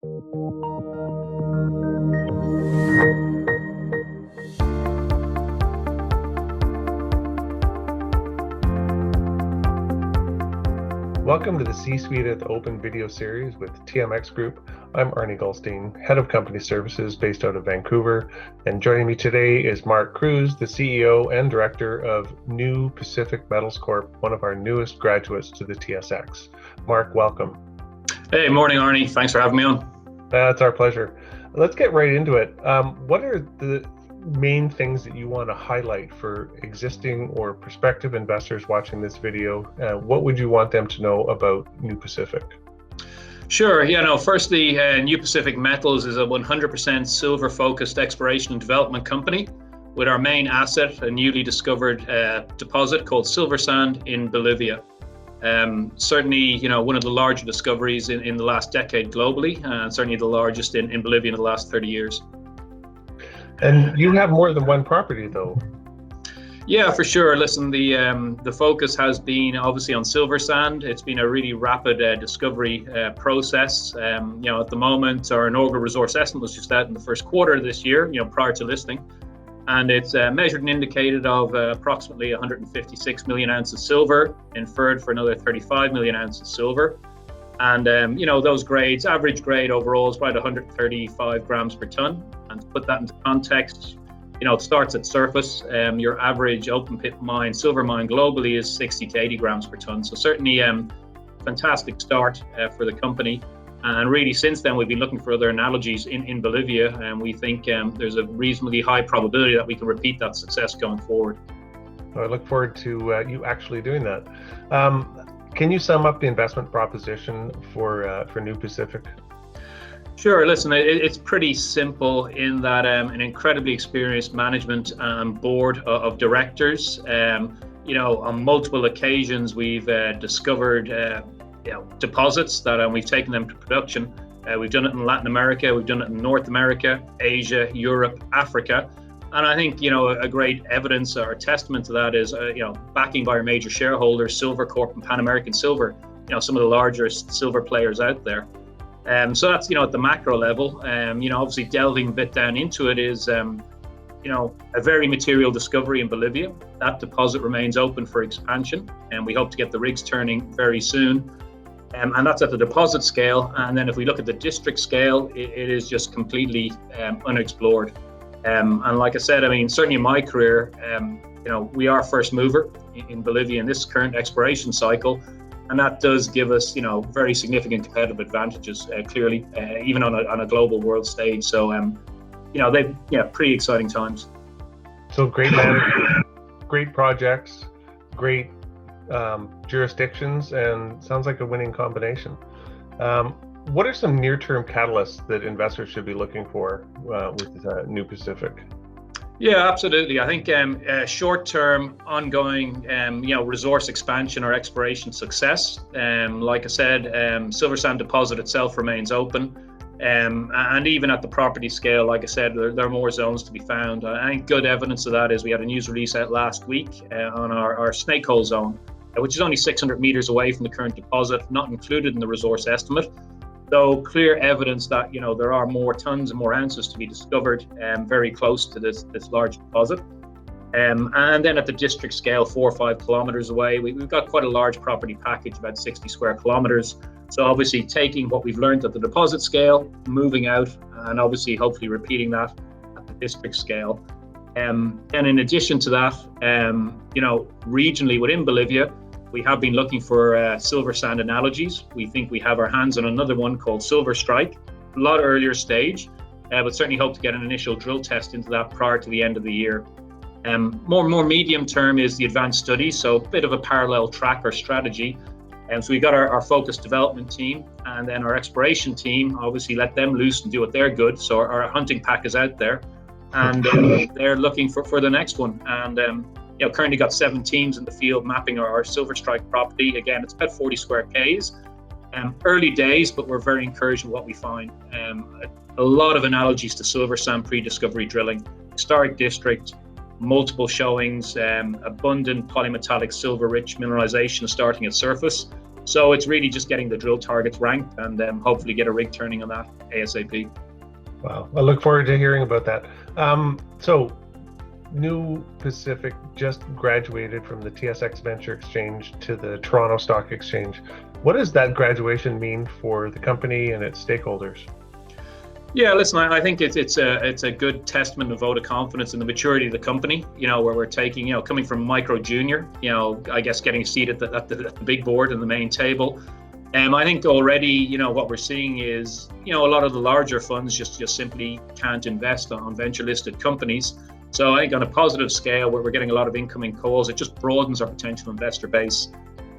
Welcome to the C-Suite at the Open video series with TMX Group. I'm Arnie Goldstein, Head of Company Services based out of Vancouver. And joining me today is Mark Cruz, the CEO and Director of New Pacific Metals Corp, one of our newest graduates to the TSX. Mark, welcome. Hey, morning, Arnie. Thanks for having me on. It's our pleasure. Let's get right into it. What are the main things that you want to highlight for existing or prospective investors watching this video? What would you want them to know about New Pacific? Sure. Firstly, New Pacific Metals is a 100% silver-focused exploration and development company with our main asset, a newly discovered deposit called silver sand in Bolivia. Certainly, one of the larger discoveries in the last decade globally, and certainly the largest in Bolivia in the last 30 years. And you have more than one property, though. Yeah, for sure. Listen, the focus has been obviously on silver sand. It's been a really rapid discovery process. At the moment, our inaugural resource estimate was just out in the first quarter of this year, prior to listing. And it's measured and indicated of approximately 156 million ounces silver, inferred for another 35 million ounces silver. And, those grades, average grade overall is about 135 grams per ton. And to put that into context, it starts at surface. Your average open pit mine, silver mine globally is 60 to 80 grams per ton. So certainly fantastic start for the company. And really since then, we've been looking for other analogies in Bolivia. And we think there's a reasonably high probability that we can repeat that success going forward. I look forward to you actually doing that. Can you sum up the investment proposition for New Pacific? Sure. Listen, it's pretty simple in that an incredibly experienced management and board of directors. On multiple occasions, we've discovered deposits that we've taken them to production. We've done it in Latin America, we've done it in North America, Asia, Europe, Africa. And I think, a great evidence or testament to that is, backing by our major shareholders, Silver Corp and Pan American Silver, some of the largest silver players out there. So that's, at the macro level. Obviously delving a bit down into it is, a very material discovery in Bolivia. That deposit remains open for expansion, and we hope to get the rigs turning very soon. And that's at the deposit scale. And then if we look at the district scale, it is just completely unexplored. And like I said, certainly in my career, we are first mover in Bolivia in this current exploration cycle. And that does give us, very significant competitive advantages, clearly, even on a global world stage. So, pretty exciting times. So great management, great projects, great jurisdictions, and sounds like a winning combination. What are some near-term catalysts that investors should be looking for with New Pacific? Yeah, absolutely. I think short-term, ongoing, resource expansion or exploration success. Like I said, silver sand deposit itself remains open, and even at the property scale, like I said, there are more zones to be found. I think good evidence of that is we had a news release out last week on our snake hole zone, which is only 600 meters away from the current deposit, not included in the resource estimate. So clear evidence that there are more tons and more ounces to be discovered very close to this large deposit. And then at the district scale, 4 or 5 kilometers away, we've got quite a large property package, about 60 square kilometers. So obviously taking what we've learned at the deposit scale, moving out, and obviously hopefully repeating that at the district scale. And in addition to that, regionally within Bolivia, we have been looking for silver sand analogies. We think we have our hands on another one called Silver Strike, a lot earlier stage, but certainly hope to get an initial drill test into that prior to the end of the year. More medium term is the advanced study, so a bit of a parallel track or strategy. So we got our focused development team, and then our exploration team, obviously let them loose and do what they're good. So our hunting pack is out there, and they're looking for the next one. And currently got 7 teams in the field mapping our Silver Strike property. Again, it's about 40 square Ks. Early days, but we're very encouraged with what we find. A lot of analogies to silver sand pre-discovery drilling, historic district, multiple showings, abundant polymetallic silver-rich mineralization starting at surface. So it's really just getting the drill targets ranked and hopefully get a rig turning on that ASAP. Wow, I look forward to hearing about that. So New Pacific just graduated from the TSX Venture Exchange to the Toronto Stock Exchange. What does that graduation mean for the company and its stakeholders? Yeah, listen, I think it's a good testament and vote of confidence in the maturity of the company, where we're taking, coming from micro junior, I guess getting a seat at the big board and the main table. I think already, what we're seeing is, a lot of the larger funds just simply can't invest on venture listed companies. So I think on a positive scale, where we're getting a lot of incoming calls, it just broadens our potential investor base.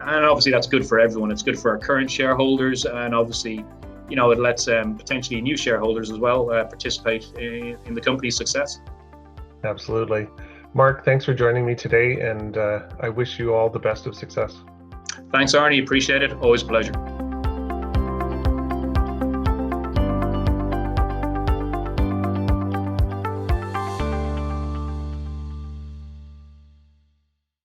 And obviously that's good for everyone. It's good for our current shareholders, and obviously, it lets potentially new shareholders as well participate in the company's success. Absolutely. Mark, thanks for joining me today, and I wish you all the best of success. Thanks, Arnie. Appreciate it. Always a pleasure.